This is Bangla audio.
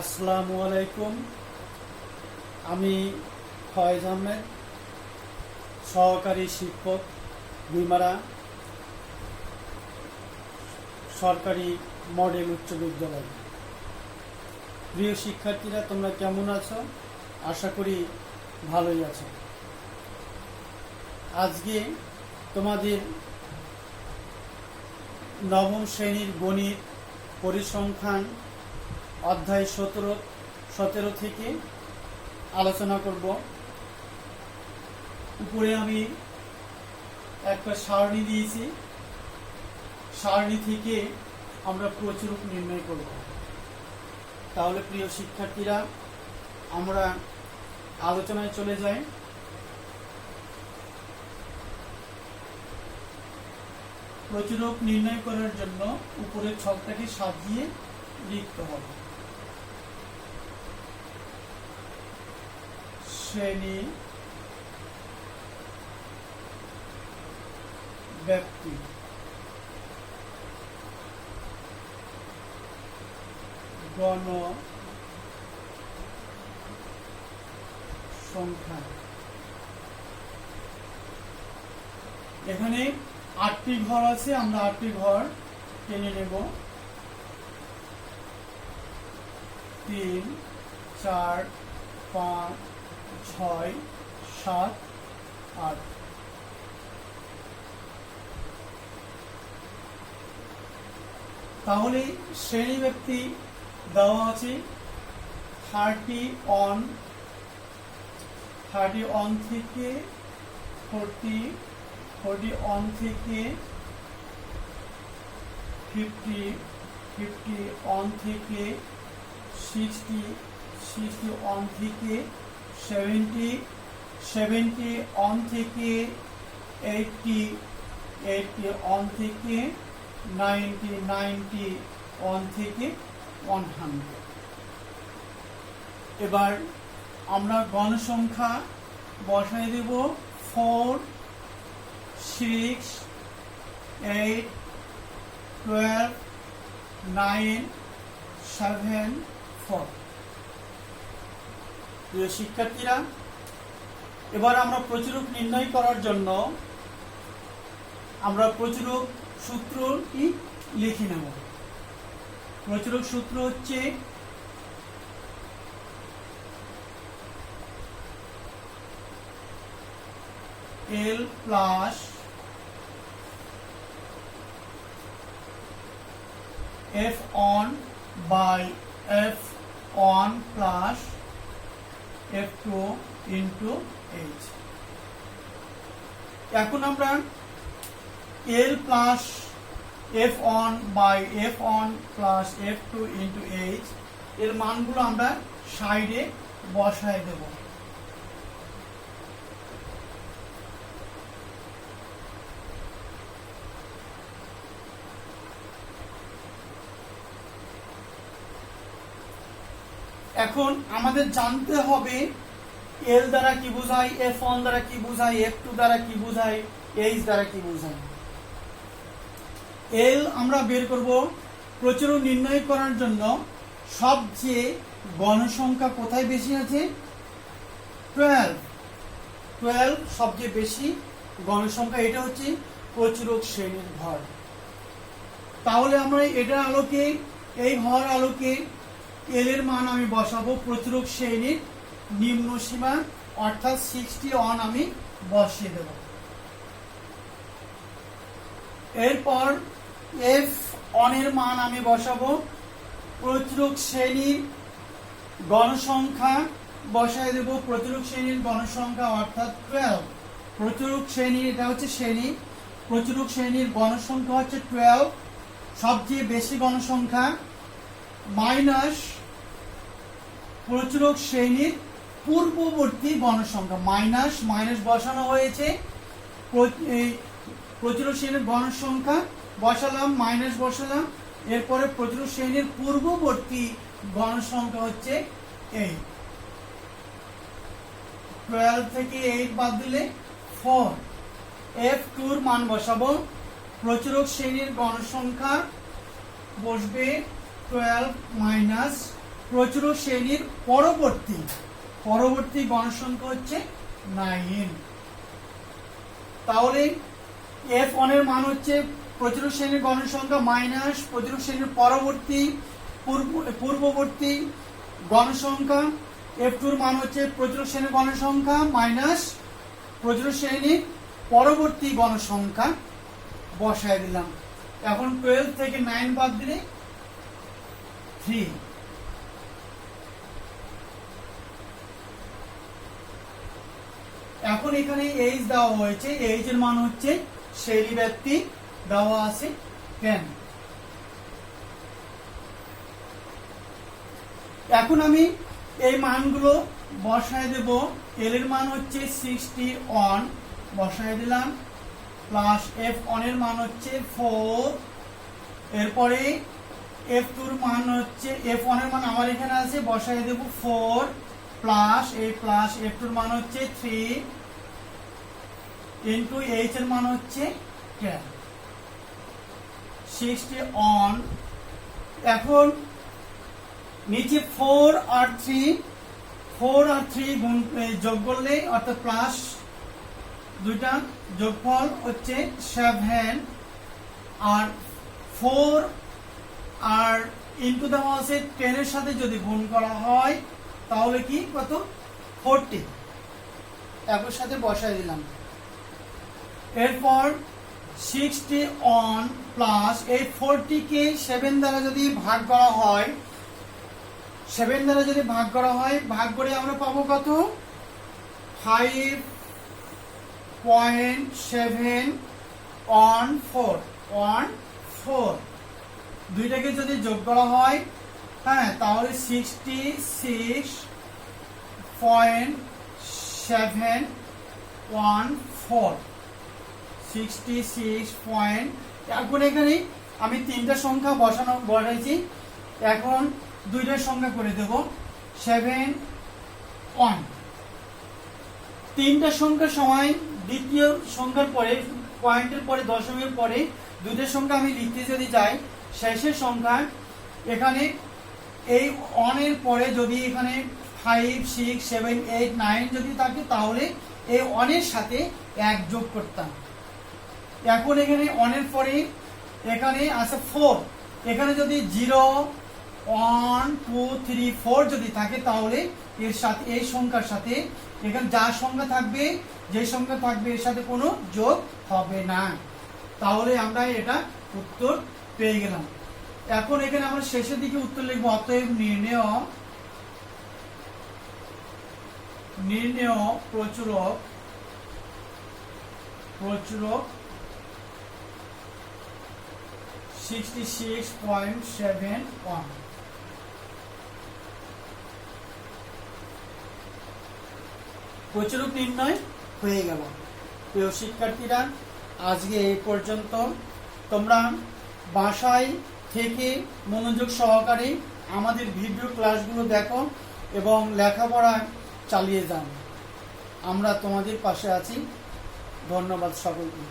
আসসালামু আলাইকুম। আমি ফয়েজ আহমেদ, সহকারী শিক্ষক, গুইমারা সরকারি মডেল উচ্চ বিদ্যালয়। প্রিয় শিক্ষার্থীরা, তোমরা কেমন আছো? আশা করি ভালোই আছো। আজকে তোমাদের নবম শ্রেণীর গণিত পরিসংখ্যান অধ্যায় 17 থেকে আলোচনা করব। উপরে আমি একটা সারণী দিয়েছি, সারণী থেকে আমরা প্রচুরক নির্ণয় করব। তাহলে প্রিয় শিক্ষার্থীরা, আমরা আলোচনায় চলে যাই। প্রচুরক নির্ণয় করার জন্য উপরের ছকটাকে সাজিয়ে লিখতে হবে। শ্রেণী, ব্যক্তি, গণ সংখ্যা। এখানে 8টি ঘর আছে, আমরা 8টি ঘর টেনে নেব। 3, 4, 5, 6, 7, 8। তাহলে শ্রেণী ব্যক্তি দেওয়া আছে 31 থেকে 40, 41 থেকে 50, 51 থেকে 60, 61 থেকে 70, 71 থেকে 80, 81 থেকে 90, 91 থেকে 100। এবার আমরা গণসংখ্যা বসাই দেব 4, 6, 8, 12, 9, 7, 4। প্রিয় শিক্ষার্থীরা, এবার আমরা প্রচুরক নির্ণয় করার জন্য আমরা প্রচুরক সূত্রটি লিখে নেব। প্রচুরক সূত্র হচ্ছে L plus F1 by F1 plus F2 into H। এখন আমরা L plus F1 by F1 plus F2 into H এর মানগুলো আমরা সাইডে বসায় দেব। এখন আমাদের জানতে হবে L দ্বারা কি বোঝায়, F1 দ্বারা কি বোঝায়, F2 দ্বারা কি বোঝায়, H দ্বারা কি বোঝায়। L আমরা বের করব। প্রচুরক নির্ণয় করার জন্য সবচেয়ে গণসংখ্যা কোথায় বেশি আছে? 12 সবচেয়ে বেশি গণসংখ্যা। এটা হচ্ছে প্রচুরক শ্রেণীর ঘর। তাহলে আমরা এটার আলোকে, এই ঘর আলোকে L এর মান আমি বসাবো। প্রচুরক শ্রেণীর নিম্ন সীমা অর্থাৎ 61 আমি বসিয়ে দেব। এরপর F1 এর মান আমি বসাবো। প্রচুরক শ্রেণীর গণসংখ্যা বসায় দেব। প্রচুরক শ্রেণীর গণসংখ্যা অর্থাৎ 12। প্রচুরক শ্রেণী, এটা হচ্ছে শ্রেণী, প্রচুরক শ্রেণীর গণসংখ্যা হচ্ছে 12, সবচেয়ে বেশি গণসংখ্যা, মাইনাস প্রচুরক শ্রেণীর পূর্ববর্তী গণসংখ্যা। মাইনাস বসানো হয়েছে। প্রচুরক শ্রেণীর গণসংখ্যা বসালাম, মাইনাস বসালাম। এরপরে প্রচুরক শ্রেণীর পূর্ববর্তী গণসংখ্যা হচ্ছে 8। 12 থেকে 8 বাদ দিলে 4। F2 এর মান বসাবো। প্রচুরক শ্রেণীর গণসংখ্যা বসবে 12 মাইনাস প্রচুরক শ্রেণীর পরবর্তী গণসংখ্যা হচ্ছে 9। তাহলে F1 এর মান হচ্ছে প্রচুরক শ্রেণীর গণসংখ্যা মাইনাস প্রচুরক শ্রেণীর পূর্ববর্তী গণসংখ্যা, F2 এর মান হচ্ছে প্রচুরক শ্রেণীর গণসংখ্যা মাইনাস প্রচুরক শ্রেণীর পরবর্তী গণসংখ্যা বসায় দিলাম। এখন 12 থেকে 9 বাদ দিলে 3। এখন এখানে এইচ দেওয়া হয়েছে, এইচ এর মান হচ্ছে শ্রেণী ব্যাপ্তি দেওয়া আছে 10। এখন আমি এই মানগুলো বসায় দেব। এল এর মান হচ্ছে 61 বসায় দিলাম, প্লাস F1 এর মান হচ্ছে 4। এরপরে F2 এর মান হচ্ছে, F1 এর মান আমার এখানে আছে বসায় দেব 4 প্লাস F2 এর মান হচ্ছে 3 ইন্টু H এর মান হচ্ছে 10। 61। এখন নিচে 4 আর 3 গুণ যোগ করলে অর্থাৎ প্লাস দুইটা যোগফল হচ্ছে 7 আর 4 আর ইনটু দেওয়া আছে 10 এর সাথে যদি গুণ করা হয় তাহলে কি কত 40 একর সাথে বসায় দিলাম। এরপর 61 প্লাস এই 40 কে 7 দ্বারা যদি ভাগ করা হয়, 7 দ্বারা যদি ভাগ করা হয়, ভাগ করে আমরা পাবো কত 5.714 দুইটাকে যদি যোগ করা হয়, হ্যাঁ, তাহলে 66.714 এখন এখানে আমি তিনটা সংখ্যা বসাইছি, এখন দুইটা সংখ্যা করে দেব 7 1। তিনটা সংখ্যার সময় দ্বিতীয় সংখ্যার পরে পয়েন্টের পরে দশমিকের পরে দুইটা সংখ্যা আমি লিখতে যদি যাই, শেষের সংখ্যা এখানে এই 1 এর পরে যদি এখানে 5 6 7 8 9 যদি থাকে তাহলে এই 1 এর সাথে 1 যোগ করতাম। এখন এখানে 1 এর পরে এখানে আছে 4, এখানে যদি 0 1 2 3 4 যদি থাকে তাহলে এর সাথে এই সংখ্যার সাথে এখানে যা সংখ্যা থাকবে, যে সংখ্যা থাকবে এর সাথে কোনো যোগ হবে না। তাহলে আমরা এটা উত্তর পেয়ে গেলাম। এখন এখানে আমরা শেষের দিকে উত্তর লিখব। অতএব নির্ণেয় প্রচুরক 66.71। প্রচুরক নির্ণয় হয়ে গেল। প্রিয় শিক্ষার্থীরা, আজকে এই পর্যন্ত। তোমরা বাসায় থেকে মনোযোগ সহকারে আমাদের ভিডিও ক্লাসগুলো দেখো এবং লেখাপড়া চালিয়ে যান। আমরা তোমাদের পাশে আছি। ধন্যবাদ সকলকে।